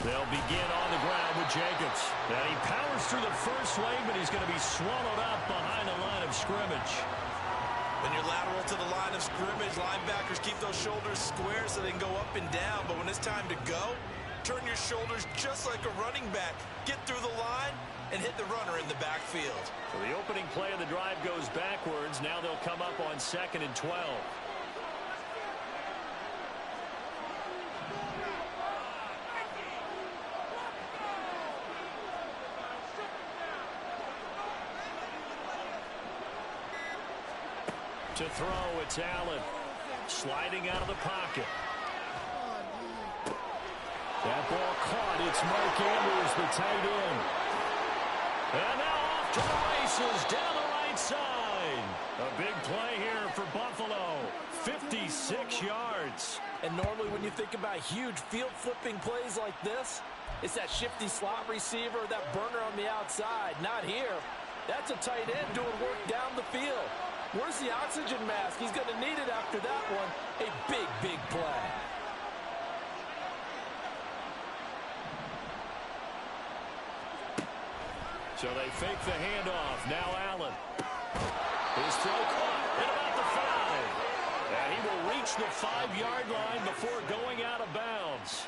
They'll begin on the ground with Jacobs. And he powers through the first wave, but he's going to be swallowed up behind the line of scrimmage. When you're lateral to the line of scrimmage, linebackers keep those shoulders square so they can go up and down. But when it's time to go, turn your shoulders just like a running back. Get through the line and hit the runner in the backfield. So the opening play of the drive goes backwards. Now they'll come up on 2nd and 12. To throw, it's Allen. Sliding out of the pocket. That ball caught. It's Mark Andrews, the tight end. And now off to the races down the right side. A big play here for Buffalo. 56 yards. And normally when you think about huge field-flipping plays like this, it's that shifty slot receiver, that burner on the outside. Not here. That's a tight end doing work down the field. Where's the oxygen mask? He's going to need it after that one. A big, big play. So they fake the handoff. Now Allen. His throw caught at about the 5. And he will reach the 5-yard line before going out of bounds.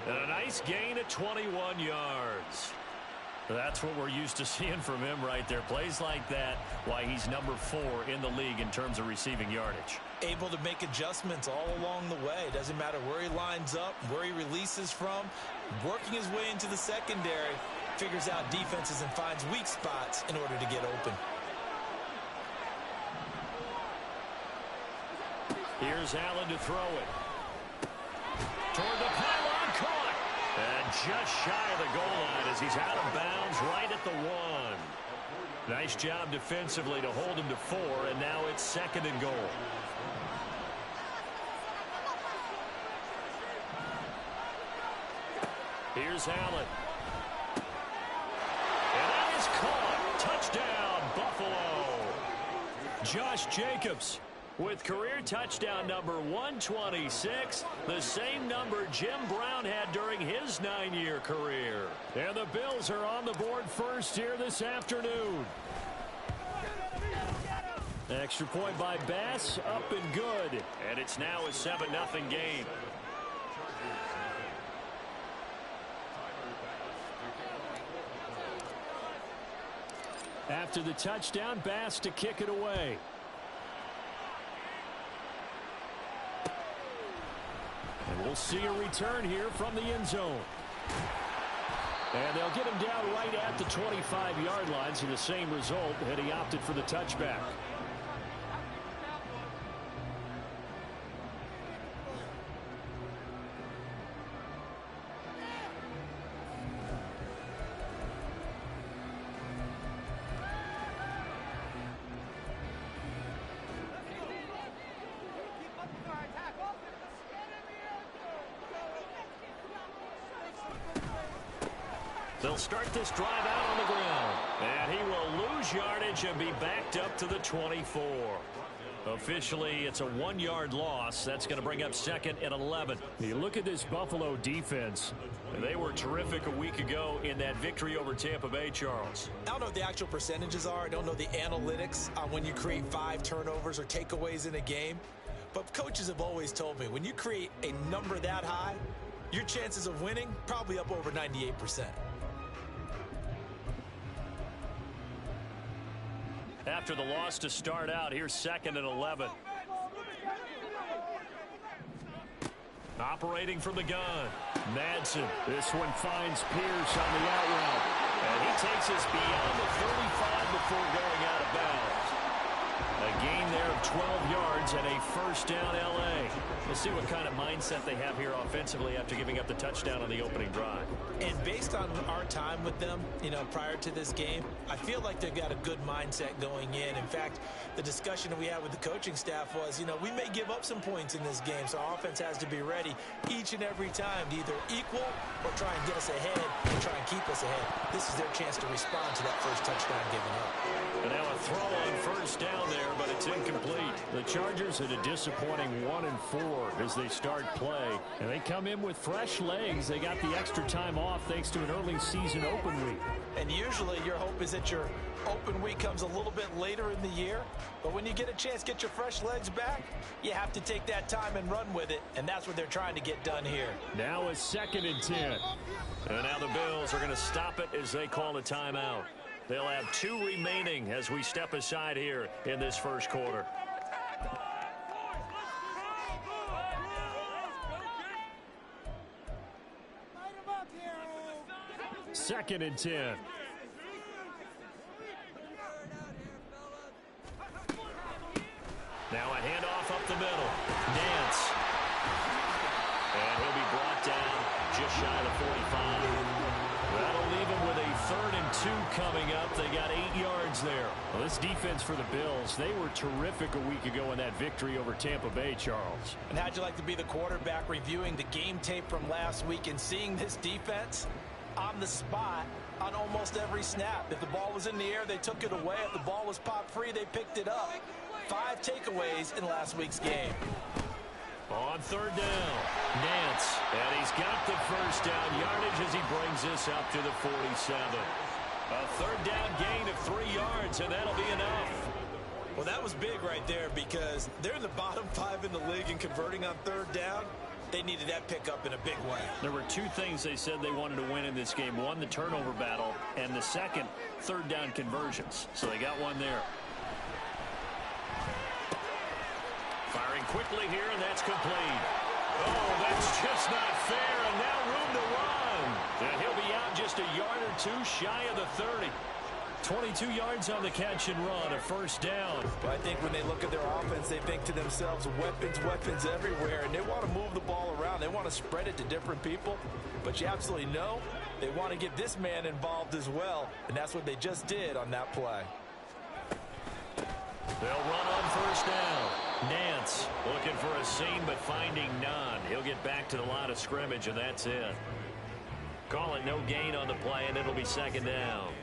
And a nice gain at 21 yards. That's what we're used to seeing from him right there. Plays like that, why he's number 4 in the league in terms of receiving yardage. Able to make adjustments all along the way. Doesn't matter where he lines up, where he releases from. Working his way into the secondary, figures out defenses and finds weak spots in order to get open. Here's Allen to throw it. Toward the pylon, caught. And just shy of the goal line as he's out of bounds right at the 1. Nice job defensively to hold him to 4, and now it's 2nd and goal. Here's Allen. And that is caught. Touchdown, Buffalo. Josh Jacobs with career touchdown number 126, the same number Jim Brown had during his 9-year career. And the Bills are on the board first here this afternoon. Extra point by Bass, up and good. And it's now a 7-0 game. After the touchdown, Bass to kick it away. And we'll see a return here from the end zone. And they'll get him down right at the 25-yard line, so the same result had he opted for the touchback. They'll start this drive out on the ground. And he will lose yardage and be backed up to the 24. Officially, it's a 1-yard loss. That's going to bring up 2nd and 11. You look at this Buffalo defense. They were terrific a week ago in that victory over Tampa Bay, Charles. I don't know what the actual percentages are. I don't know the analytics on when you create 5 turnovers or takeaways in a game. But coaches have always told me when you create a number that high, your chances of winning probably up over 98%. After the loss to start out, here's 2nd and 11. Operating from the gun. Madsen. This one finds Pierce on the out route. And he takes us beyond the 35 before going out of bounds. A gain there of 12 yards and a first down L.A. We'll see what kind of mindset they have here offensively after giving up the touchdown on the opening drive. And based on our time with them, prior to this game, I feel like they've got a good mindset going in. In fact, the discussion that we had with the coaching staff was, we may give up some points in this game, so our offense has to be ready each and every time to either equal or try and get us ahead and try and keep us ahead. This is their chance to respond to that first touchdown given up. And now a throw on first down there, but it's incomplete. The Chargers at a disappointing 1-4 as they start play. And they come in with fresh legs. They got the extra time off thanks to an early season open week. And usually your hope is that your open week comes a little bit later in the year. But when you get a chance to get your fresh legs back, you have to take that time and run with it. And that's what they're trying to get done here. Now a 2nd and 10. And now the Bills are going to stop it as they call a timeout. They'll have 2 remaining as we step aside here in this first quarter. Second and 10. Now a handoff up the middle. Nance. And he'll be brought down just shy of the 45. That'll leave him with a 3rd and 2 coming up. They got 8 yards there. Well, this defense for the Bills, they were terrific a week ago in that victory over Tampa Bay, Charles. And how'd you like to be the quarterback reviewing the game tape from last week and seeing this defense on the spot on almost every snap? If the ball was in the air, they took it away. If the ball was popped free, they picked it up. 5 takeaways in last week's game. On 3rd down, Nance, and he's got the first down yardage as he brings this up to the 47. A 3rd down gain of 3 yards, and that'll be enough. Well, that was big right there because they're in the bottom 5 in the league in converting on 3rd down. They needed that pickup in a big way. There were 2 things they said they wanted to win in this game. One, the turnover battle, and the second, 3rd down conversions. So they got one there. Firing quickly here, and that's complete. Oh, that's just not fair, and now room to run. And he'll be out just a yard or 2 shy of the 30. 22 yards on the catch and run, a first down. Well, I think when they look at their offense, they think to themselves, weapons everywhere, and they want to move the ball around. They want to spread it to different people, but you absolutely know they want to get this man involved as well, and that's what they just did on that play. They'll run on first down. Nance looking for a seam but finding none. He'll get back to the line of scrimmage, and that's it. Call it no gain on the play, and it'll be 2nd down.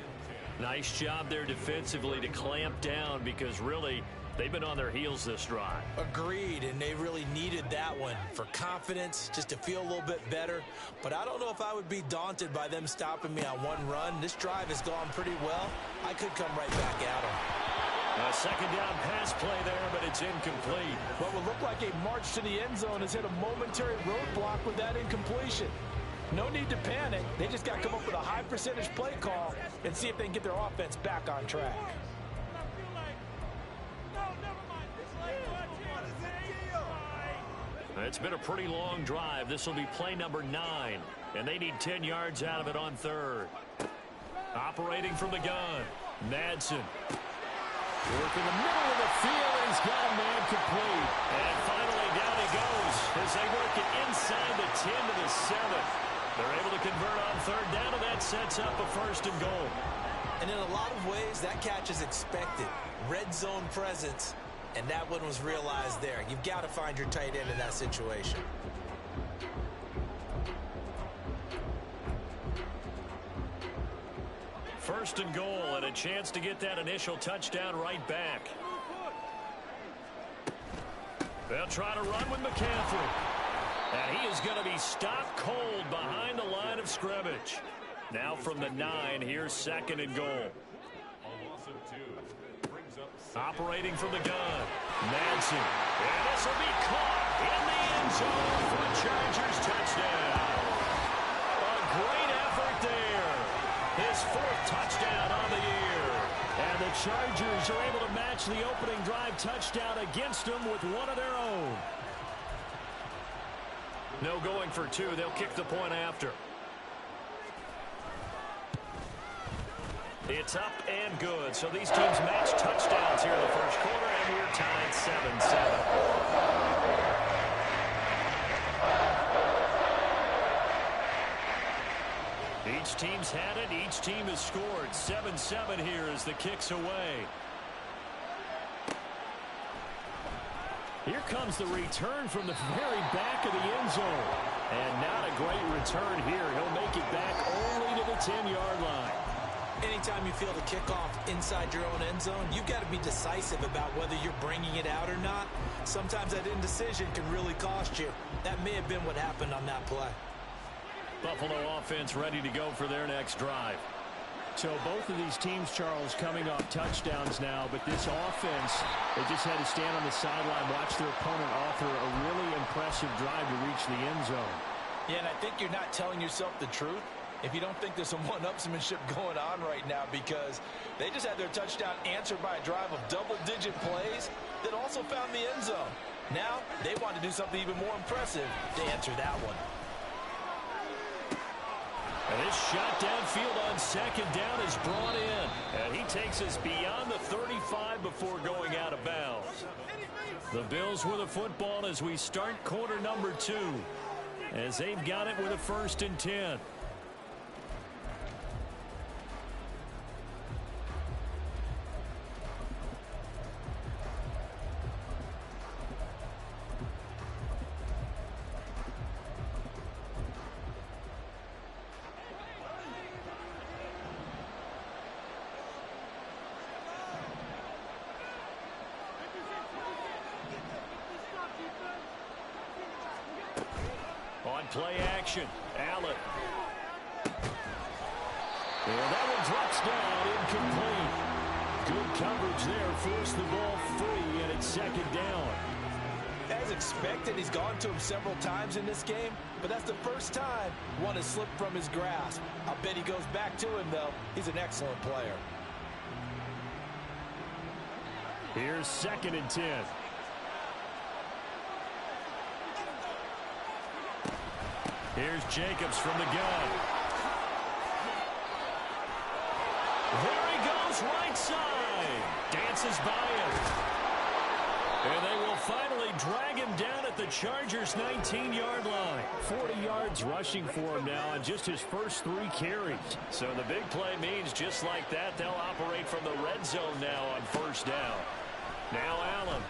Nice job there defensively to clamp down because really they've been on their heels this drive. Agreed, and they really needed that one for confidence, just to feel a little bit better. But I don't know if I would be daunted by them stopping me on one run. This drive has gone pretty well. I could come right back at them. A 2nd down pass play there, but it's incomplete. What would look like a march to the end zone has hit a momentary roadblock with that incompletion. No need to panic. They just got to come up with a high percentage play call and see if they can get their offense back on track. It's been a pretty long drive. This will be play number 9, and they need 10 yards out of it on 3rd. Operating from the gun, Madsen. Work in the middle of the field, and he's got a man complete. And finally down he goes as they work it inside the 10 to the 7. They're able to convert on 3rd down, and that sets up a 1st and goal. And in a lot of ways, that catch is expected. Red zone presence, and that one was realized there. You've got to find your tight end in that situation. First and goal, and a chance to get that initial touchdown right back. They'll try to run with McCaffrey. And he is going to be stopped cold behind the line of scrimmage. Now from the 9, here's 2nd and goal. Operating from the gun, Madsen. And this will be caught in the end zone for a Chargers touchdown. A great effort there. His 4th touchdown on the year. And the Chargers are able to match the opening drive touchdown against them with one of their own. No going for 2. They'll kick the point after. It's up and good. So these teams match touchdowns here in the first quarter, and we're tied 7-7. Each team's had it. Each team has scored. 7-7 here as the kick's away. Here comes the return from the very back of the end zone. And not a great return here. He'll make it back only to the 10-yard line. Anytime you feel the kickoff inside your own end zone, you've got to be decisive about whether you're bringing it out or not. Sometimes that indecision can really cost you. That may have been what happened on that play. Buffalo offense ready to go for their next drive. So both of these teams, Charles, coming off touchdowns now, but this offense, they just had to stand on the sideline, watch their opponent offer a really impressive drive to reach the end zone. Yeah, and I think you're not telling yourself the truth if you don't think there's some one-upsmanship going on right now, because they just had their touchdown answered by a drive of double-digit plays that also found the end zone. Now they want to do something even more impressive to answer that one. And this shot downfield on second down is brought in. And he takes us beyond the 35 before going out of bounds. The Bills with the football as we start quarter number 2. As they've got it with a 1st and 10. On play action, Allen. And that one drops down, incomplete. Good coverage there, forced the ball free, and it's second down. As expected, he's gone to him several times in this game, but that's the first time one has slipped from his grasp. I'll bet he goes back to him, though. He's an excellent player. Here's 2nd and 10. Here's Jacobs from the gun. There he goes, right side. Dances by him. And they will finally drag him down at the Chargers' 19-yard line. 40 yards rushing for him now on just his first 3 carries. So the big play means just like that, they'll operate from the red zone now on 1st down. Now Allen.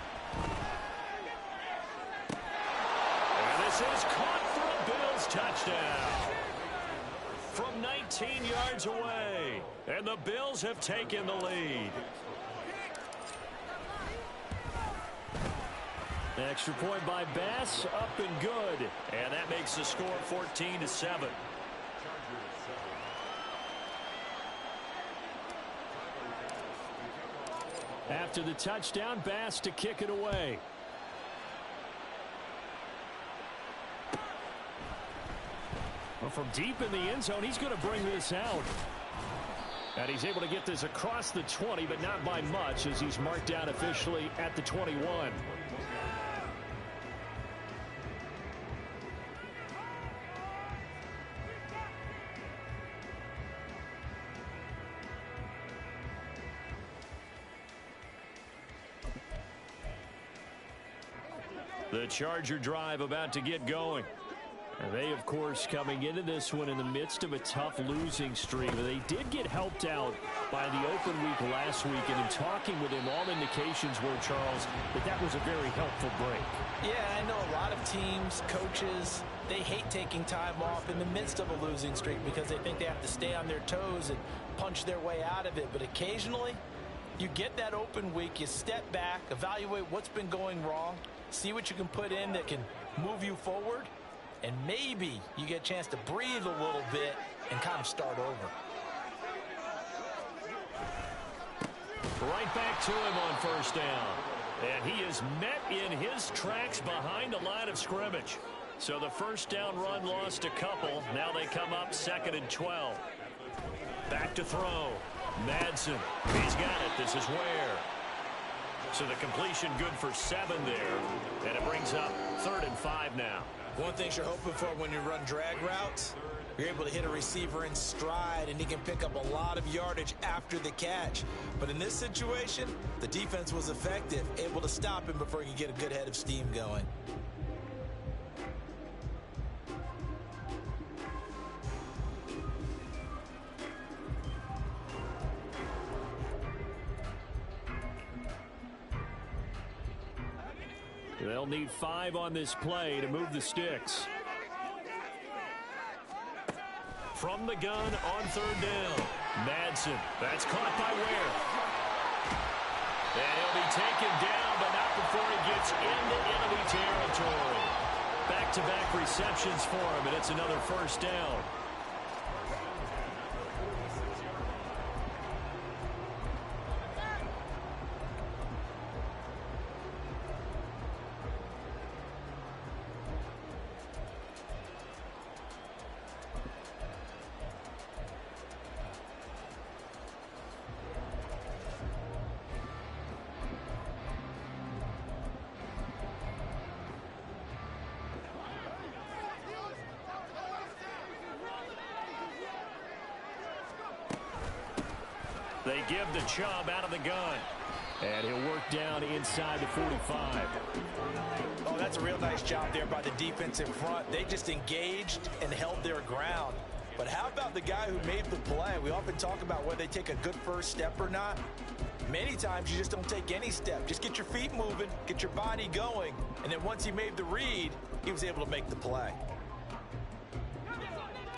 And this is caught for a Bills touchdown. From 19 yards away. And the Bills have taken the lead. Extra point by Bass, up and good. And that makes the score 14-7. After the touchdown, Bass to kick it away. Well, from deep in the end zone, he's going to bring this out. And he's able to get this across the 20, but not by much, as he's marked down officially at the 21. The Charger drive about to get going. And they, of course, coming into this one in the midst of a tough losing streak. But they did get helped out by the open week last week. And in talking with him, all indications were, Charles, that was a very helpful break. Yeah, I know a lot of teams, coaches, they hate taking time off in the midst of a losing streak because they think they have to stay on their toes and punch their way out of it. But occasionally, you get that open week, you step back, evaluate what's been going wrong, see what you can put in that can move you forward, and maybe you get a chance to breathe a little bit and kind of start over. Right back to him on 1st down. And he is met in his tracks behind the line of scrimmage. So the 1st down run lost a couple. Now they come up 2nd and 12. Back to throw. Madsen. He's got it. This is Ware. So the completion good for 7 there. And it brings up 3rd and 5 now. One thing you're hoping for when you run drag routes You're able to hit a receiver in stride, and he can pick up a lot of yardage after the catch. But in this situation, the defense was effective, able to stop him before he could get a good head of steam going. They'll need 5 on this play to move the sticks. From the gun on 3rd down. Madsen. That's caught by Ware. And he'll be taken down, but not before he gets into enemy territory. Back-to-back receptions for him, and it's another 1st down. They give the Chubb out of the gun. And he'll work down inside the 45. Oh, that's a real nice job there by the defense in front. They just engaged and held their ground. But how about the guy who made the play? We often talk about whether they take a good first step or not. Many times you just don't take any step. Just get your feet moving, get your body going. And then once he made the read, he was able to make the play.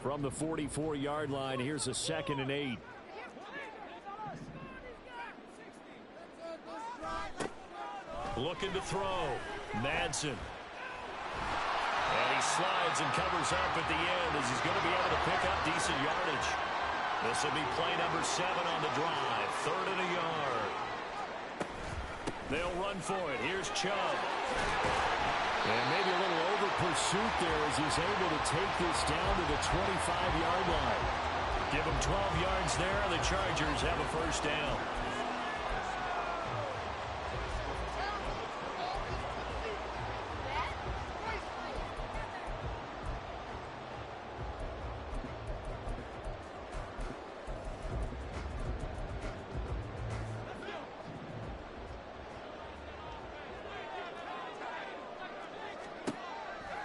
From the 44-yard line, here's a 2nd and 8. Looking to throw. Madsen. And he slides and covers up at the end as he's going to be able to pick up decent yardage. This will be play number 7 on the drive. 3rd and a yard. They'll run for it. Here's Chubb. And maybe a little over pursuit there as he's able to take this down to the 25-yard line. Give him 12 yards there. The Chargers have a 1st down.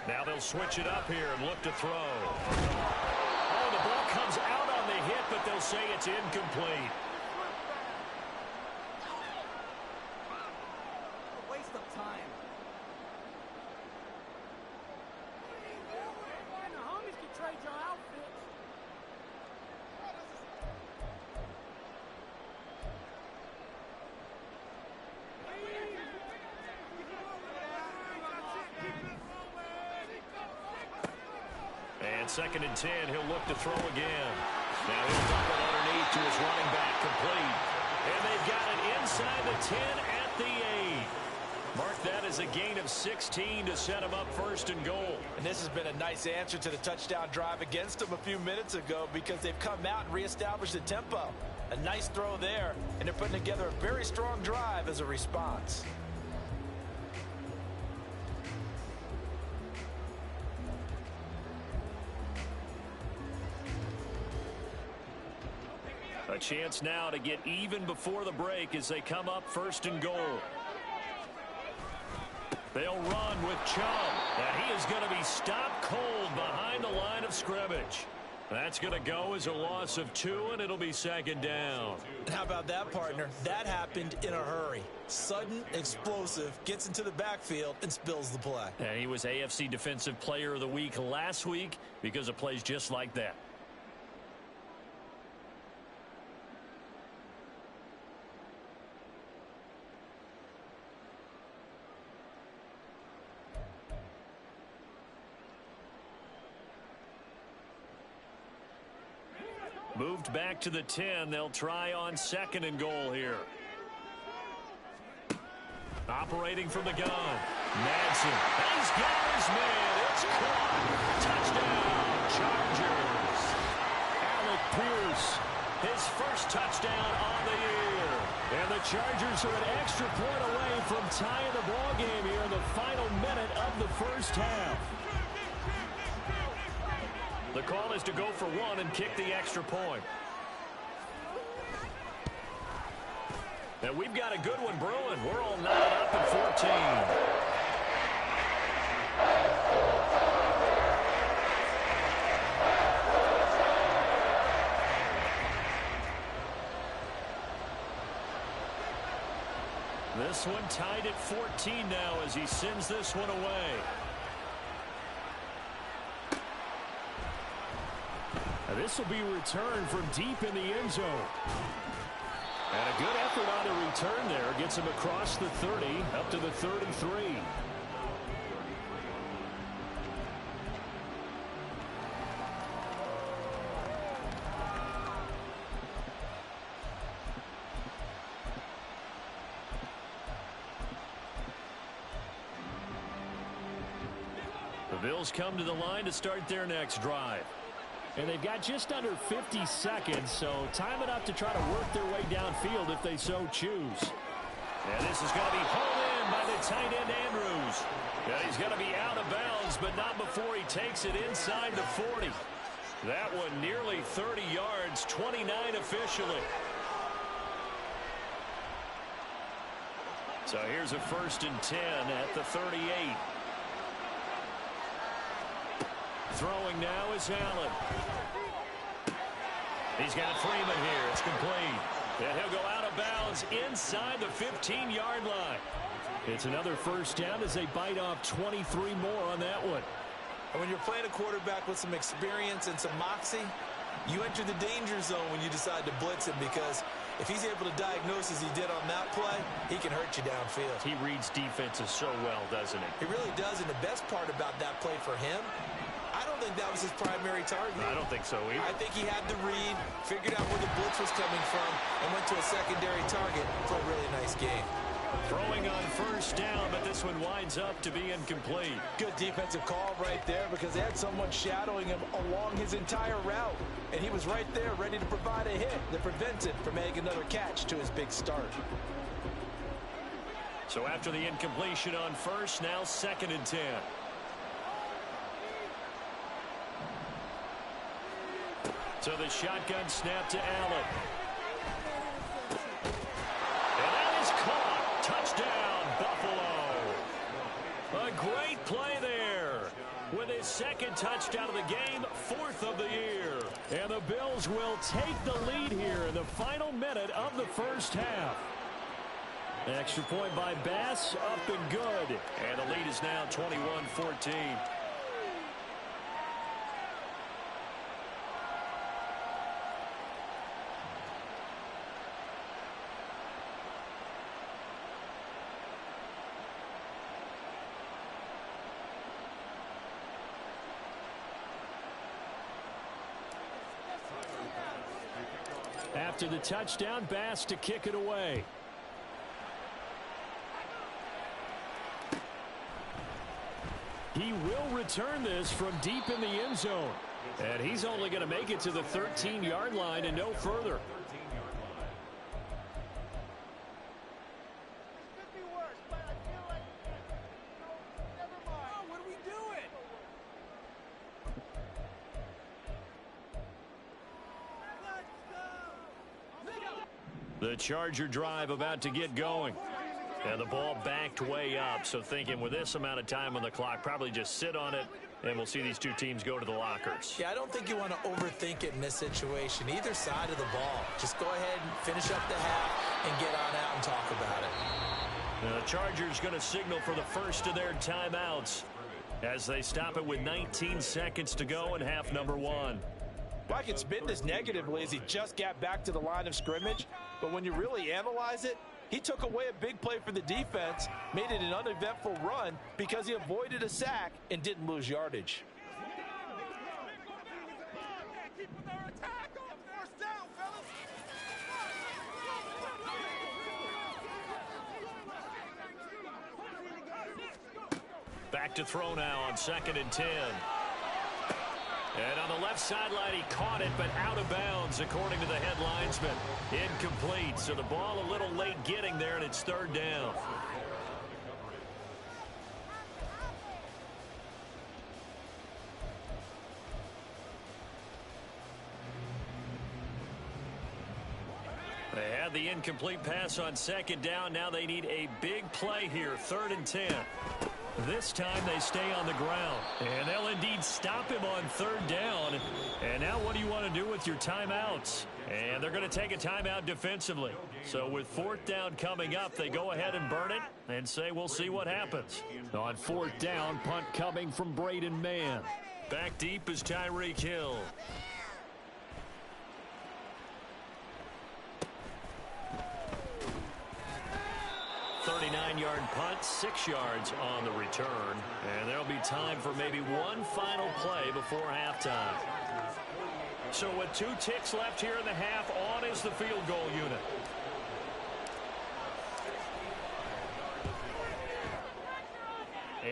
Now they'll switch it up here and look to throw. Oh, the ball comes out on the hit, but they'll say it's incomplete. A waste of time. The homies can trade your outfits. And 2nd and 10, he'll look to throw again. Now he'll dump it underneath to his running back, complete. And they've got it inside the 10 at the 8. Mark that as a gain of 16 to set him up 1st and goal. And this has been a nice answer to the touchdown drive against them a few minutes ago because they've come out and reestablished the tempo. A nice throw there, and they're putting together a very strong drive as a response. A chance now to get even before the break as they come up 1st and goal. They'll run with Chubb. And he is going to be stopped cold behind the line of scrimmage. That's going to go as a loss of 2, and it'll be 2nd down. And how about that, partner? That happened in a hurry. Sudden, explosive, gets into the backfield, and spills the play. And he was AFC Defensive Player of the Week last week because of plays just like that. Moved back to the 10. They'll try on 2nd and goal here. Operating from the gun. Madsen. He's got his man. It's caught. Touchdown, Chargers. Alec Pierce, his 1st touchdown on the year. And the Chargers are an extra point away from tying the ball game here in the final minute of the 1st half. The call is to go for one and kick the extra point. And we've got a good one brewing. We're all knotted up at 14. This one tied at 14 now as he sends this one away. Now this will be returned from deep in the end zone. And a good effort on the return there. Gets him across the 30, up to the 33. The Bills come to the line to start their next drive. And they've got just under 50 seconds, so time enough to try to work their way downfield if they so choose. And this is going to be hauled in by the tight end Andrews. And he's going to be out of bounds, but not before he takes it inside the 40. That one nearly 30 yards, 29 officially. So here's a 1st and 10 at the 38. Throwing now is Allen. He's got Freeman here. It's complete. And he'll go out of bounds inside the 15-yard line. It's another 1st down as they bite off 23 more on that one. And when you're playing a quarterback with some experience and some moxie, you enter the danger zone when you decide to blitz him, because if he's able to diagnose as he did on that play, he can hurt you downfield. He reads defenses so well, doesn't he? He really does, and the best part about that play for him, I don't think that was his primary target. I don't think so either. I think he had the read, figured out where the blitz was coming from, and went to a secondary target for a really nice game. Throwing on 1st down, but this one winds up to be incomplete. Good defensive call right there, because they had someone shadowing him along his entire route. And he was right there ready to provide a hit that prevents it from making another catch to his big start. So after the incompletion on 1st, now 2nd and 10. So the shotgun snap to Allen. And that is caught. Touchdown, Buffalo. A great play there. With his 2nd touchdown of the game, 4th of the year. And the Bills will take the lead here in the final minute of the 1st half. Extra point by Bass, up and good. And the lead is now 21-14. After the touchdown, Bass to kick it away. He will return this from deep in the end zone. And he's only going to make it to the 13-yard line and no further. The Charger drive about to get going. And the ball backed way up. So thinking with this amount of time on the clock, probably just sit on it, and we'll see these two teams go to the lockers. Yeah, I don't think you want to overthink it in this situation. Either side of the ball. Just go ahead and finish up the half and get on out and talk about it. Now the Chargers going to signal for the first of their timeouts as they stop it with 19 seconds to go in half number 1. Well, I can spin this negatively as he just got back to the line of scrimmage. But when you really analyze it, he took away a big play for the defense, made it an uneventful run because he avoided a sack and didn't lose yardage. Back to throw now on 2nd and 10. And on the left sideline, he caught it, but out of bounds, according to the head linesman. Incomplete, so the ball a little late getting there, and it's 3rd down. They had the incomplete pass on second down. Now they need a big play here, 3rd and 10. This time they stay on the ground. And they'll indeed stop him on 3rd down. And now what do you want to do with your timeouts? And they're going to take a timeout defensively. So with 4th down coming up, they go ahead and burn it and say we'll see what happens. On 4th down, punt coming from Braden Mann. Back deep is Tyreek Hill. Yard punt, 6 yards on the return. And there'll be time for maybe one final play before halftime. So with 2 ticks left here in the half, on is the field goal unit.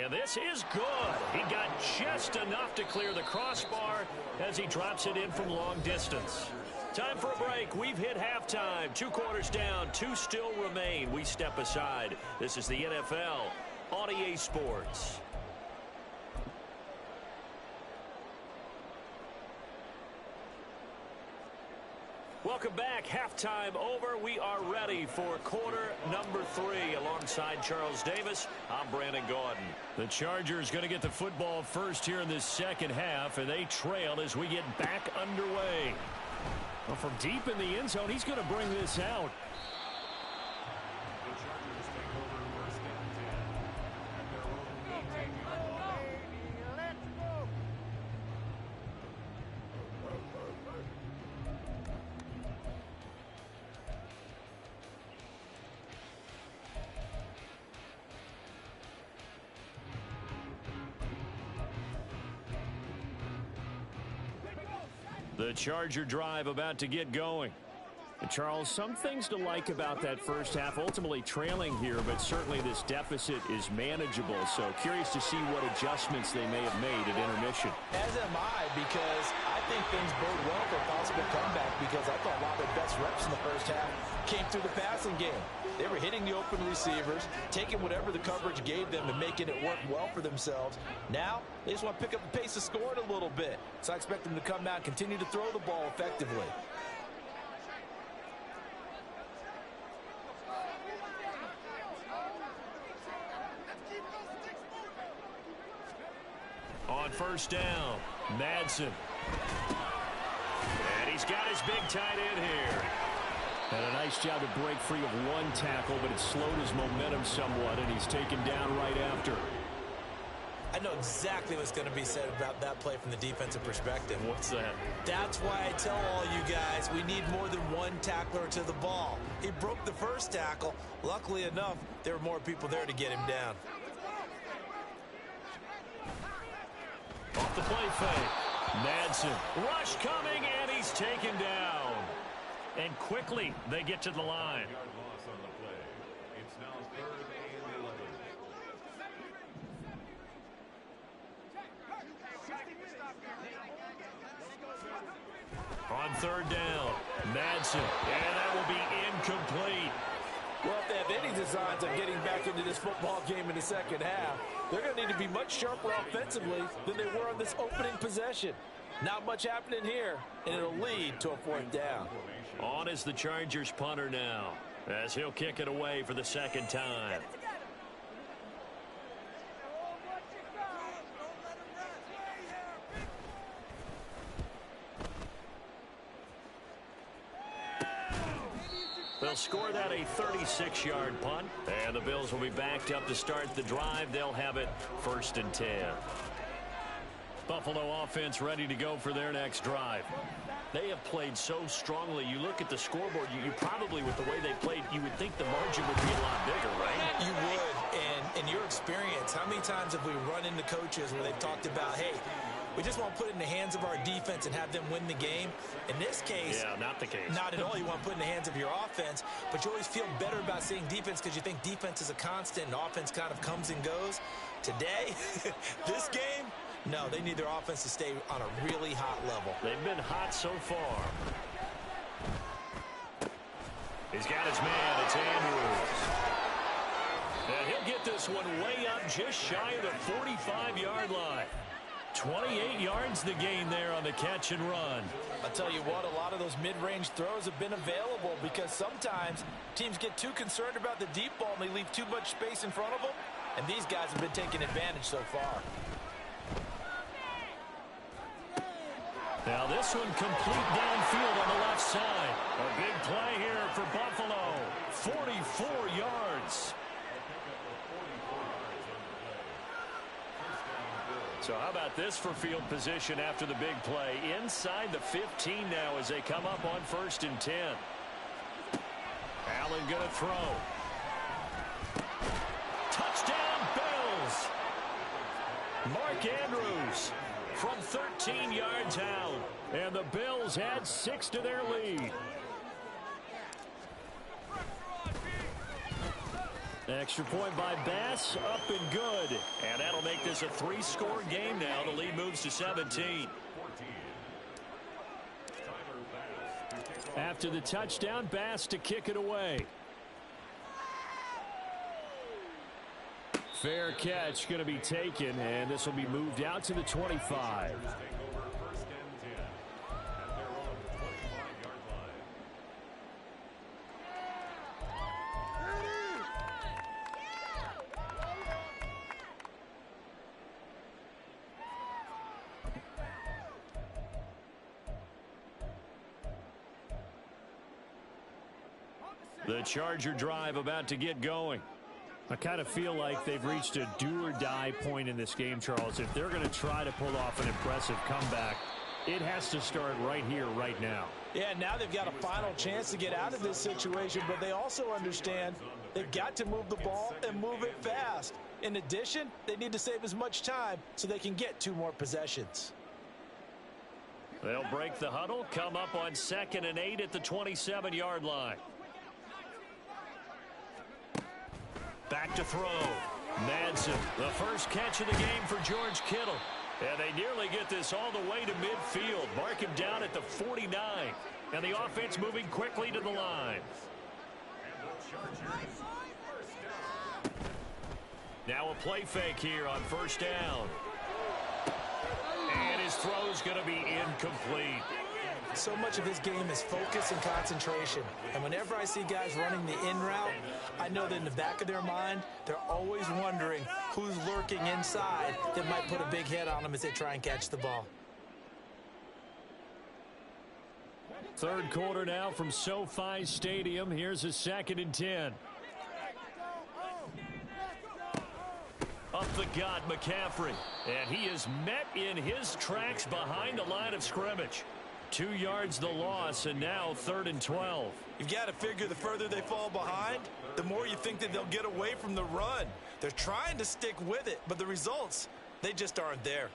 And this is good. He got just enough to clear the crossbar as he drops it in from long distance. Time for a break. We've hit halftime. 2 quarters down. 2 still remain. We step aside. This is the NFL on EA Sports. Welcome back. Halftime over. We are ready for quarter number 3. Alongside Charles Davis, I'm Brandon Gaudin. The Chargers going to get the football first here in this second half, and they trail as we get back underway. Well, from deep in the end zone, he's going to bring this out. The Charger drive about to get going. And Charles, some things to like about that first half. Ultimately trailing here, but certainly this deficit is manageable. So curious to see what adjustments they may have made at intermission. As am I, because I think things bode well for a possible comeback, because I thought a lot of their best reps in the first half came through the passing game. They were hitting the open receivers, taking whatever the coverage gave them and making it work well for themselves. Now, they just want to pick up the pace of scoring a little bit. So I expect them to come out and continue to throw the ball effectively. On first down, Madsen. And he's got his big tight end here. And a nice job to break free of one tackle, but it slowed his momentum somewhat, and he's taken down right after. I know exactly what's going to be said about that play from the defensive perspective. What's that? That's why I tell all you guys we need more than one tackler to the ball. He broke the first tackle. Luckily enough, there were more people there to get him down. Off the play fake. Madsen. Rush coming, and he's taken down. And quickly, they get to the line. On third down, Madsen. And that will be incomplete. Well, if they have any designs of getting back into this football game in the second half, they're going to need to be much sharper offensively than they were on this opening possession. Not much happening here, and it'll lead to a 4th down. On is the Chargers punter now, as he'll kick it away for the second time. They'll score that a 36-yard punt, and the Bills will be backed up to start the drive. They'll have it 1st and 10. Buffalo offense ready to go for their next drive. They have played so strongly. You look at the scoreboard, you probably, with the way they played, you would think the margin would be a lot bigger, right? You would, and in your experience, how many times have we run into coaches where they've talked about, hey, we just want to put it in the hands of our defense and have them win the game? In this case, yeah, not the case. Not at all. You want to put it in the hands of your offense, but you always feel better about seeing defense because you think defense is a constant and offense kind of comes and goes. Today, this game, no, they need their offense to stay on a really hot level. They've been hot so far. He's got his man. It's Andrews. And he'll get this one way up just shy of the 45-yard line. 28 yards the gain there on the catch and run. I'll tell you what, a lot of those mid-range throws have been available because sometimes teams get too concerned about the deep ball and they leave too much space in front of them, and these guys have been taking advantage so far. Now this one complete downfield on the left side. A big play here for Buffalo. 44 yards. So how about this for field position after the big play? Inside the 15 now as they come up on 1st and 10. Allen going to throw. Touchdown, Bills. Mark Andrews from 13 yards out. And the Bills add 6 to their lead. Extra point by Bass, up and good. And that'll make this a 3-score game now. The lead moves to 17. After the touchdown, Bass to kick it away. Fair catch going to be taken, and this will be moved out to the 25. The Charger drive about to get going. I kind of feel like they've reached a do-or-die point in this game, Charles. If they're going to try to pull off an impressive comeback, it has to start right here, right now. Yeah, now they've got a final chance to get out of this situation, but they also understand they've got to move the ball and move it fast. In addition, they need to save as much time so they can get 2 more possessions. They'll break the huddle, come up on 2nd and 8 at the 27-yard line. Back to throw. Madsen, the first catch of the game for George Kittle. And they nearly get this all the way to midfield. Mark him down at the 49. And the offense moving quickly to the line. Now a play fake here on 1st down. And his throw's going to be incomplete. So much of this game is focus and concentration. And whenever I see guys running the in route, I know that in the back of their mind, they're always wondering who's lurking inside that might put a big hit on them as they try and catch the ball. 3rd quarter now from SoFi Stadium. Here's a 2nd and 10. Up the gut, McCaffrey. And he is met in his tracks behind the line of scrimmage. 2 yards the loss, and now 3rd and 12. You've got to figure the further they fall behind, the more you think that they'll get away from the run. They're trying to stick with it, but the results, they just aren't there.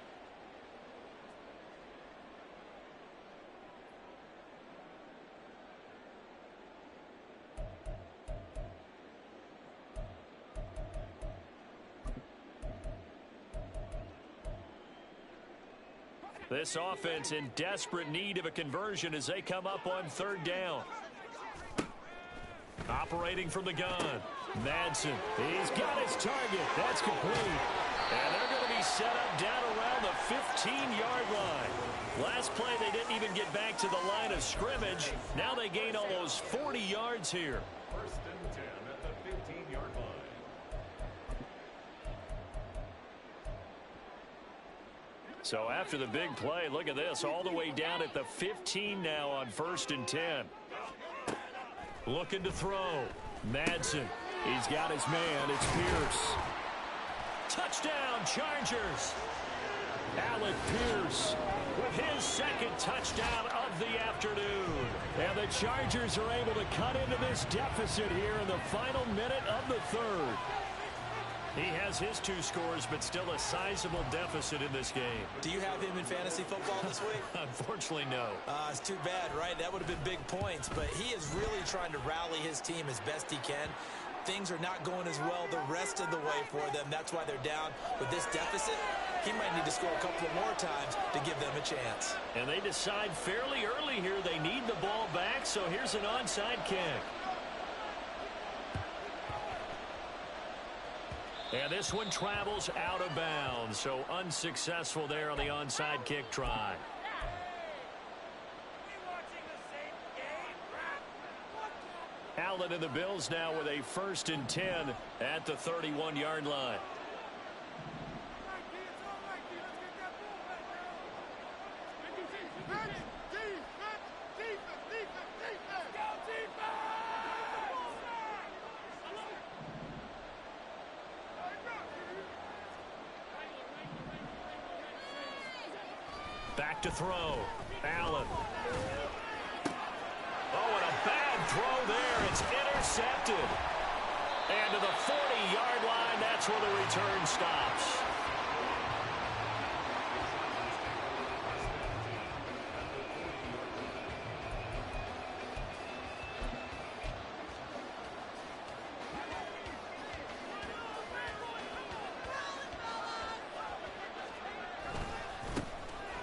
This offense in desperate need of a conversion as they come up on 3rd down. Operating from the gun. Madsen, he's got his target. That's complete. And they're going to be set up down around the 15-yard line. Last play, they didn't even get back to the line of scrimmage. Now they gain almost 40 yards here. 1st and 10 at the 15-yard line. So after the big play, look at this, all the way down at the 15 now on 1st and 10. Looking to throw. Madsen, he's got his man, it's Pierce. Touchdown, Chargers. Alec Pierce with his 2nd touchdown of the afternoon. And the Chargers are able to cut into this deficit here in the final minute of the 3rd. He has his 2 scores, but still a sizable deficit in this game. Do you have him in fantasy football this week? Unfortunately, no. It's too bad, right? That would have been big points, but he is really trying to rally his team as best he can. Things are not going as well the rest of the way for them. That's why they're down with this deficit. He might need to score a couple of more times to give them a chance. And they decide fairly early here they need the ball back, so here's an onside kick. And this one travels out of bounds, so unsuccessful there on the onside kick try. Allen and the Bills now with a 1st and 10 at the 31-yard line. Back to throw. Allen. Oh, and a bad throw there. It's intercepted. And to the 40-yard line, that's where the return stops.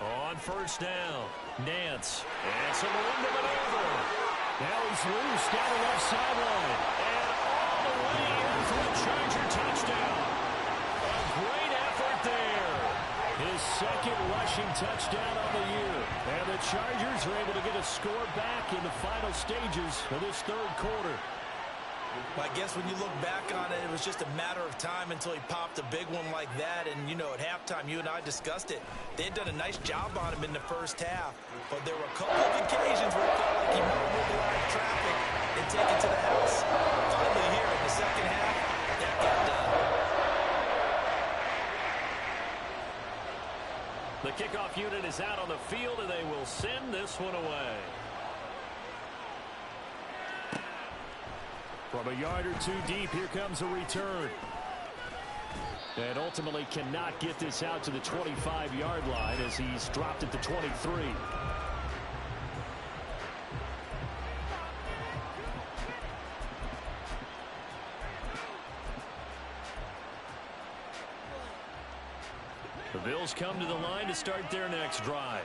On first down, Nance. And some room to maneuver. Now he's loose down the left sideline. And all the way in for a Charger touchdown. A great effort there. His 2nd rushing touchdown on the year. And the Chargers are able to get a score back in the final stages of this 3rd quarter. I guess when you look back on it, it was just a matter of time until he popped a big one like that. And, you know, at halftime, you and I discussed it. They had done a nice job on him in the first half. But there were a couple of occasions where it felt like he might move a lot of traffic and take it to the house. Finally here in the second half, that got done. The kickoff unit is out on the field, and they will send this one away. From a yard or two deep, here comes a return. And ultimately cannot get this out to the 25-yard line as he's dropped at the 23. The Bills come to the line to start their next drive.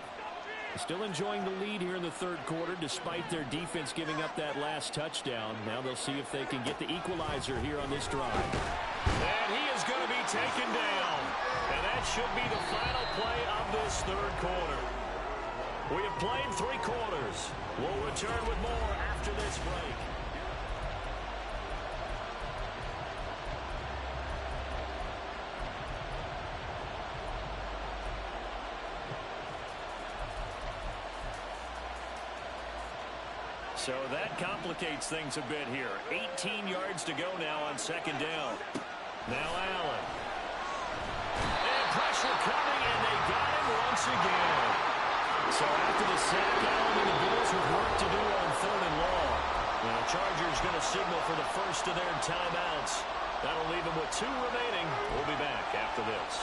Still enjoying the lead here in the 3rd quarter despite their defense giving up that last touchdown. Now they'll see if they can get the equalizer here on this drive. And he is going to be taken down. And that should be the final play of this 3rd quarter. We have played 3 quarters. We'll return with more after this break. So that complicates things a bit here. 18 yards to go now on 2nd down. Now Allen. And pressure coming, and they got him once again. So after the sack, Allen and the Bills with work to do on 3rd and long. And the Chargers going to signal for the first of their timeouts. That'll leave them with 2 remaining. We'll be back after this.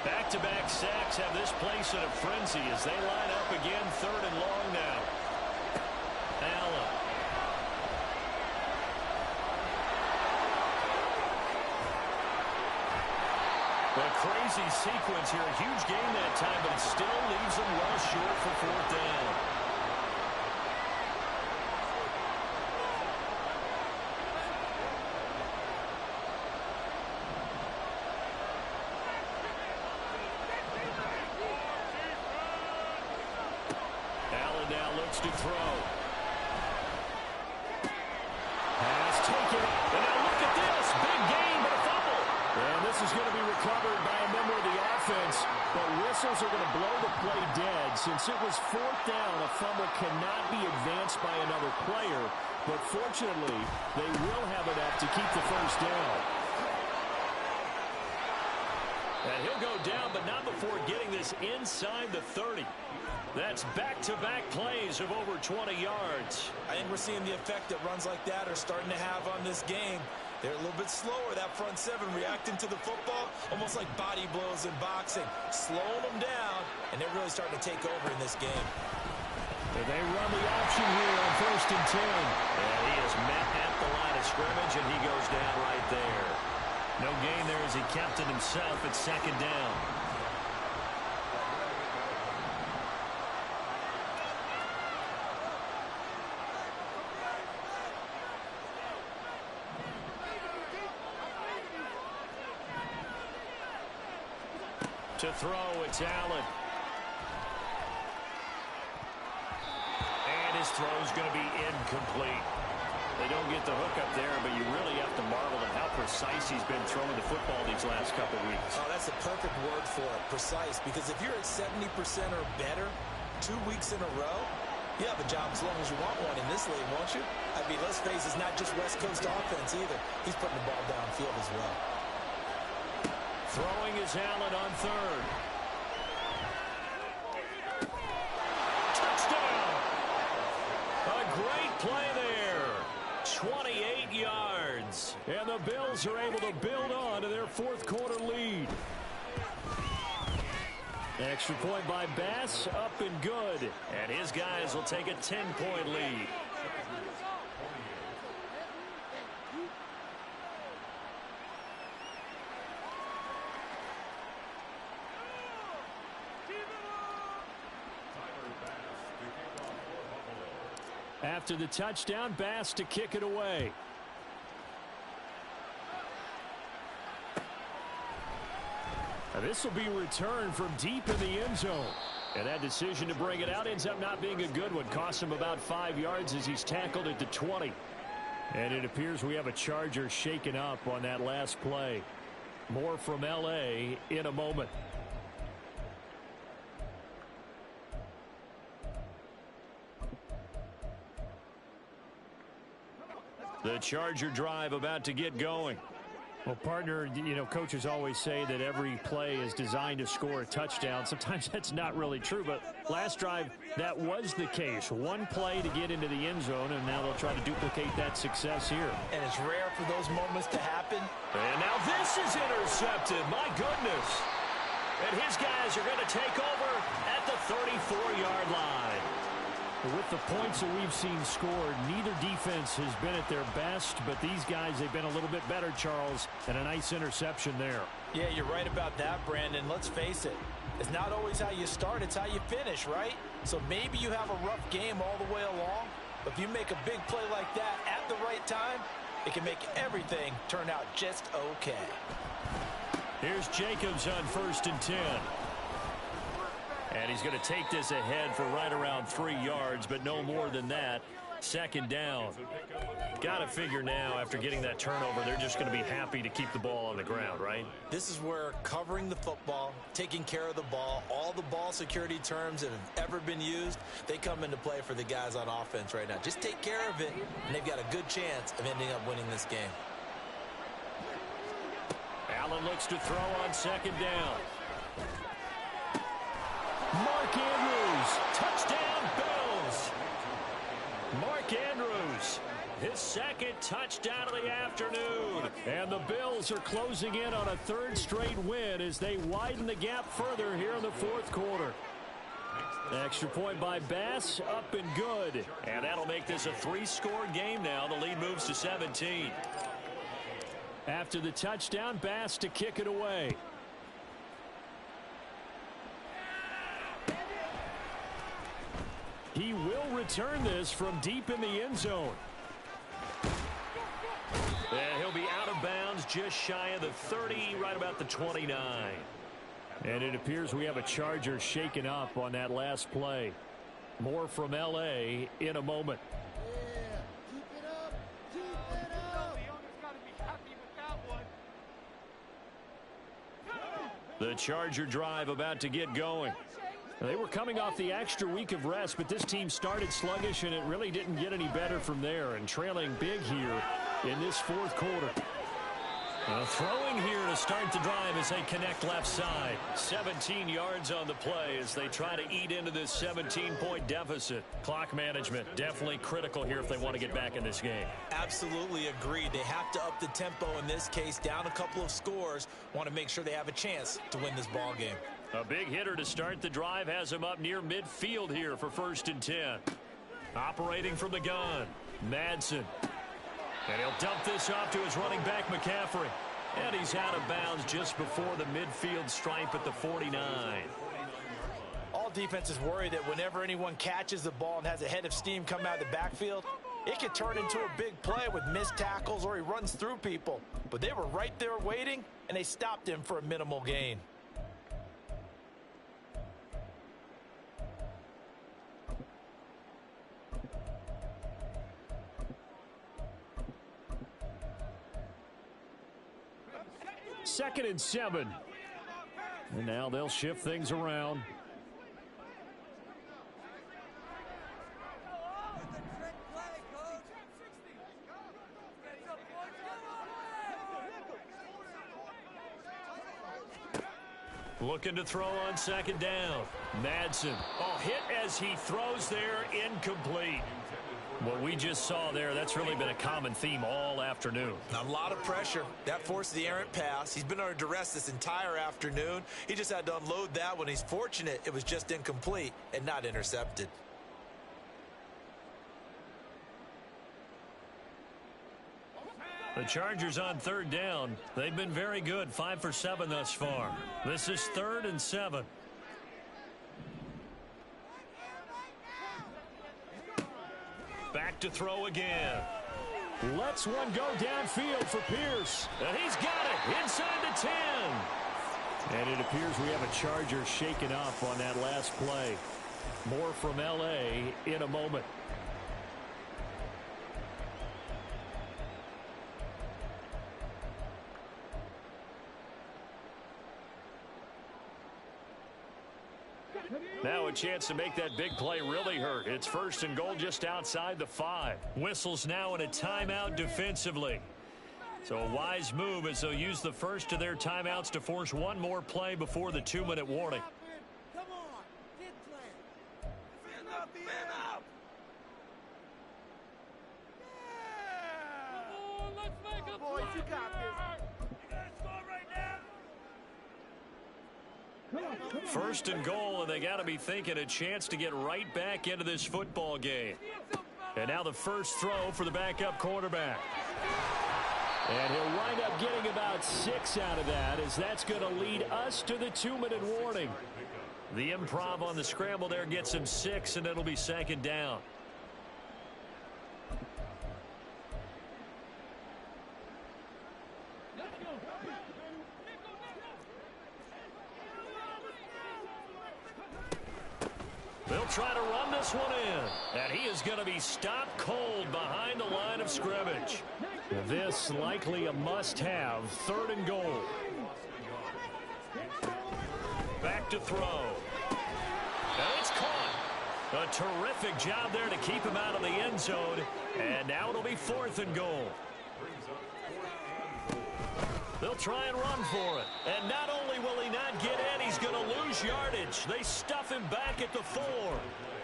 Back-to-back sacks have this place in a frenzy as they line up again 3rd and long now. Allen. A crazy sequence here. A huge gain that time, but it still leaves them well short for 4th down. To throw. Pass taken. And now look at this. Big gain, but a fumble. And this is going to be recovered by a member of the offense. But whistles are going to blow the play dead. Since it was 4th down, a fumble cannot be advanced by another player. But fortunately, they will have enough to keep the 1st down. And he'll go down, but not before getting this inside the 30. That's back-to-back plays of over 20 yards. I think we're seeing the effect that runs like that are starting to have on this game. They're a little bit slower, that front 7, reacting to the football, almost like body blows in boxing, slowing them down, and they're really starting to take over in this game. And they run the option here on 1st and 10. And he is met at the line of scrimmage, and he goes down right there. No gain there as he kept it himself at 2nd down. To throw, it's Allen. And his throw's going to be incomplete. They don't get the hook up there, but you really have to marvel at how precise he's been throwing the football these last couple weeks. Oh, that's a perfect word for it, precise, because if you're at 70% or better 2 weeks in a row, you have a job as long as you want one in this league, won't you? I mean, let's face it, it's not just West Coast offense either. He's putting the ball downfield as well. Throwing is Allen on third. Touchdown! A great play there. 28 yards. And the Bills are able to build on to their fourth quarter lead. Extra point by Bass, up and good. And his guys will take a 10-point lead. After the touchdown, Bass to kick it away. Now this will be returned from deep in the end zone. And that decision to bring it out ends up not being a good one. Cost him about 5 yards as he's tackled at the 20. And it appears we have a Charger shaken up on that last play. More from L.A. in a moment. The Charger drive about to get going. Well, partner, you know, coaches always say that every play is designed to score a touchdown. Sometimes that's not really true, but last drive, that was the case. One play to get into the end zone, and now they'll try to duplicate that success here. And it's rare for those moments to happen. And now this is intercepted. My goodness. And his guys are going to take over at the 34-yard line. With the points that we've seen scored, neither defense has been at their best, but these guys, they've been a little bit better, Charles, and a nice interception there. Yeah, you're right about that, Brandon. Let's face it. It's not always how you start, it's how you finish, right? So maybe you have a rough game all the way along, but if you make a big play like that at the right time, it can make everything turn out just okay. Here's Jacobs on 1st and 10. And he's going to take this ahead for right around 3 yards, but no more than that. Second down. Got to figure now, after getting that turnover, they're just going to be happy to keep the ball on the ground, right? This is where covering the football, taking care of the ball, all the ball security terms that have ever been used, they come into play for the guys on offense right now. Just take care of it, and they've got a good chance of ending up winning this game. Allen looks to throw on second down. Mark Andrews, touchdown Bills. Mark Andrews, his second touchdown of the afternoon. And the Bills are closing in on a third straight win as they widen the gap further here in the fourth quarter. Extra point by Bass, up and good. And that'll make this a 3-score game now. The lead moves to 17. After the touchdown, Bass to kick it away. He will return this from deep in the end zone. And he'll be out of bounds just shy of the 30, right about the 29. And it appears we have a Charger shaken up on that last play. More from L.A. in a moment. The Charger drive about to get going. They were coming off the extra week of rest, but this team started sluggish, and it really didn't get any better from there, and trailing big here in this fourth quarter. Throwing here to start the drive as they connect left side. 17 yards on the play as they try to eat into this 17-point deficit. Clock management definitely critical here if they want to get back in this game. Absolutely agreed. They have to up the tempo in this case, down a couple of scores. Want to make sure they have a chance to win this ball game. A big hitter to start the drive has him up near midfield here for 1st and 10. Operating from the gun, Madsen. And he'll dump this off to his running back, McCaffrey. And he's out of bounds just before the midfield stripe at the 49. All defenses worry that whenever anyone catches the ball and has a head of steam come out of the backfield, it could turn into a big play with missed tackles or he runs through people. But they were right there waiting, and they stopped him for a minimal gain. 2nd and 7. And now they'll shift things around. Looking to throw on 2nd down. Madsen. Oh, hit as he throws there, incomplete. What we just saw there, that's really been a common theme all afternoon. A lot of pressure. That forced the errant pass. He's been under duress this entire afternoon. He just had to unload that one. He's fortunate it was just incomplete and not intercepted. The Chargers on 3rd down. They've been very good, 5 for 7 thus far. This is 3rd and 7. Back to throw again. Lets one go downfield for Pierce. And he's got it inside the 10. And it appears we have a Charger shaken up on that last play. More from L.A. in a moment. Now a chance to make that big play really hurt. It's 1st and goal just outside the 5. Whistles now in a timeout defensively. So a wise move as they'll use the first of their timeouts to force one more play before the 2-minute warning. Come on, get clear. Fan up, fan up. Yeah. Come on, let's make a play. Boys, you got this. You gotta score right now. 1st and goal, and they got to be thinking a chance to get right back into this football game. And now the first throw for the backup quarterback. And he'll wind up getting about 6 out of that, as that's going to lead us to the 2-minute warning. The improv on the scramble there gets him 6, and it'll be 2nd down. They'll try to run this one in. And he is going to be stopped cold behind the line of scrimmage. This likely a must-have. 3rd and goal. Back to throw. And it's caught. A terrific job there to keep him out of the end zone. And now it'll be 4th and goal. They'll try and run for it. And not only will he not get in, he's going to lose yardage. They stuff him back at the 4.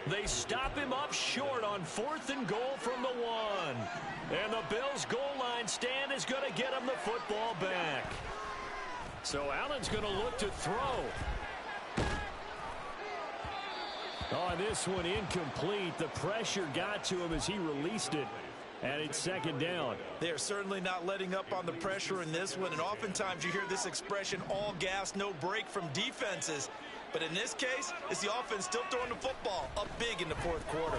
They stop him up short on 4th and goal from the 1. And the Bills' goal line stand is going to get him the football back. So Allen's going to look to throw. Oh, this one incomplete. The pressure got to him as he released it. And it's 2nd down. They're certainly not letting up on the pressure in this one. And oftentimes you hear this expression, all gas, no break from defenses. But in this case, it's the offense still throwing the football up big in the 4th quarter.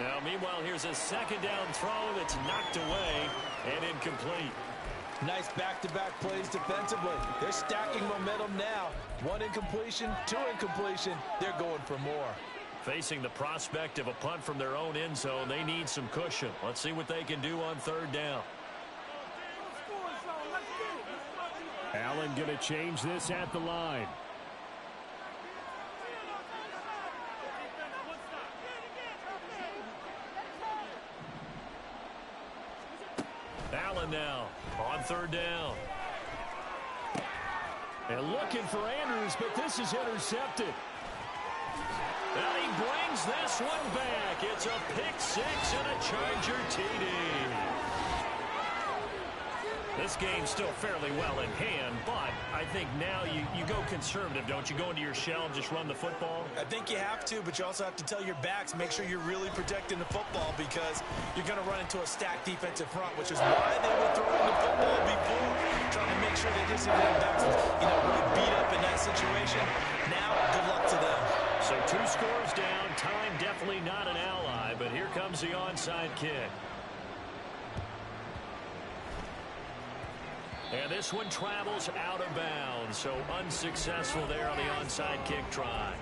Now, meanwhile, here's a 2nd down throw that's knocked away and incomplete. Nice back-to-back plays defensively. They're stacking momentum now. 1 incompletion, 2 incompletion. They're going for more. Facing the prospect of a punt from their own end zone, they need some cushion. Let's see what they can do on 3rd down. Allen going to change this at the line. Allen now on 3rd down. And looking for Andrews, but this is intercepted. And he brings this one back. It's a pick 6 and a Charger TD. This game's still fairly well in hand, but I think now you go conservative, don't you? Go into your shell and just run the football? I think you have to, but you also have to tell your backs, make sure you're really protecting the football because you're going to run into a stacked defensive front, which is why they were throwing the football before, trying to make sure they just have backs, really beat up in that situation. Now, good luck to them. So 2 scores down. Time definitely not an ally, but here comes the onside kick. And this one travels out of bounds, so unsuccessful there on the onside kick try.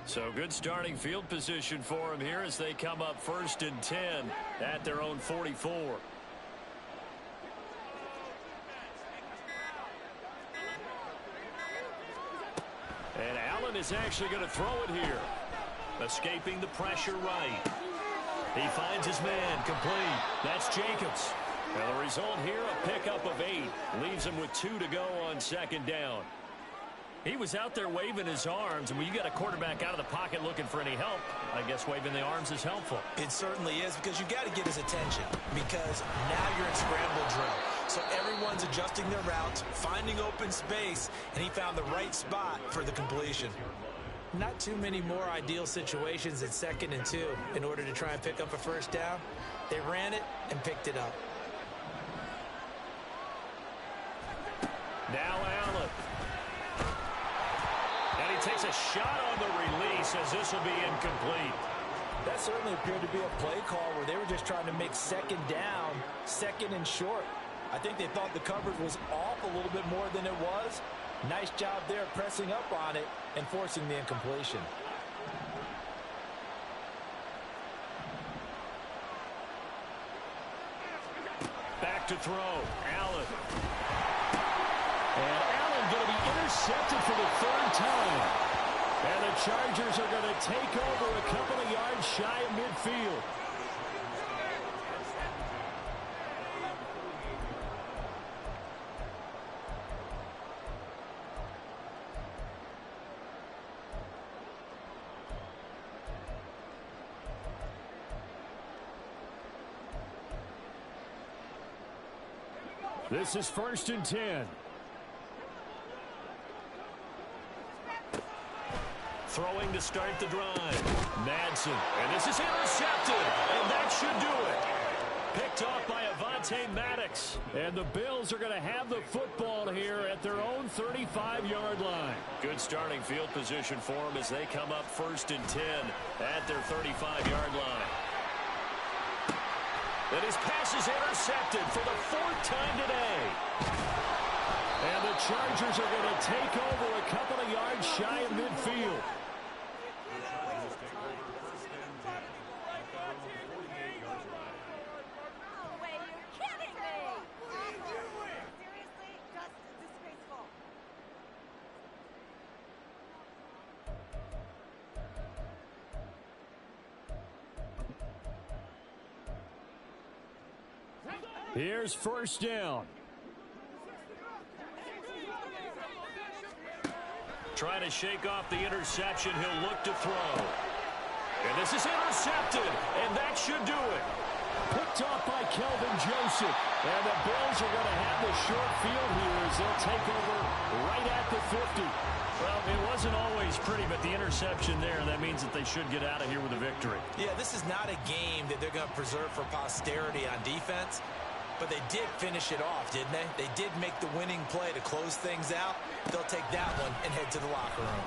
So good starting field position for him here as they come up 1st and 10 at their own 44. And Allen is actually going to throw it here. Escaping the pressure right. He finds his man complete. That's Jacobs. And the result here, a pickup of 8. Leaves him with 2 to go on 2nd down. He was out there waving his arms, and when you got a quarterback out of the pocket looking for any help, I guess waving the arms is helpful. It certainly is, because you got to get his attention, because now you're in scramble drill. So everyone's adjusting their routes, finding open space, and he found the right spot for the completion. Not too many more ideal situations at 2nd and 2 in order to try and pick up a 1st down. They ran it and picked it up. Now Allen. And he takes a shot on the release as this will be incomplete. That certainly appeared to be a play call where they were just trying to make 2nd down, 2nd and short. I think they thought the coverage was off a little bit more than it was. Nice job there pressing up on it and forcing the incompletion. Back to throw. Allen. And Allen going to be intercepted for the 3rd time. And the Chargers are going to take over a couple of yards shy of midfield. This is 1st and 10. Throwing to start the drive. Madsen. And this is intercepted. And that should do it. Picked off by Avonte Maddox. And the Bills are going to have the football here at their own 35-yard line. Good starting field position for them as they come up 1st and 10 at their 35-yard line. And his pass is intercepted for the 4th time today. And the Chargers are going to take over a couple of yards shy of midfield. Here's 1st down. Trying to shake off the interception. He'll look to throw. And this is intercepted. And that should do it. Picked off by Kelvin Joseph. And the Bills are going to have the short field here as they'll take over right at the 50. Well, it wasn't always pretty, but the interception there, that means that they should get out of here with a victory. Yeah, this is not a game that they're going to preserve for posterity on defense. But they did finish it off, didn't they? They did make the winning play to close things out. They'll take that one and head to the locker room.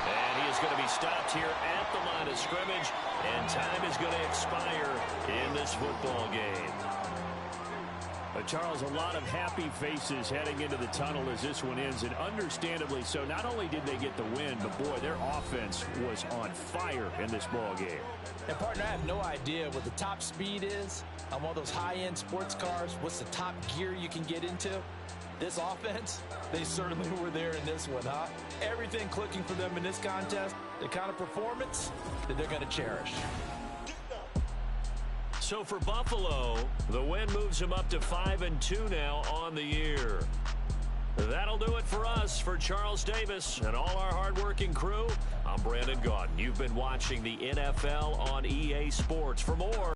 And he is going to be stopped here at the line of scrimmage. And time is going to expire in this football game. Charles, a lot of happy faces heading into the tunnel as this one ends, and understandably so. Not only did they get the win, but boy, their offense was on fire in this ball game. And partner, I have no idea what the top speed is on one of those high-end sports cars. What's the top gear you can get into? This offense, they certainly were there in this one, huh? Everything clicking for them in this contest, the kind of performance that they're going to cherish. So for Buffalo, the win moves them up to 5-2 now on the year. That'll do it for us. For Charles Davis and all our hardworking crew, I'm Brandon Gaudin. You've been watching the NFL on EA Sports. For more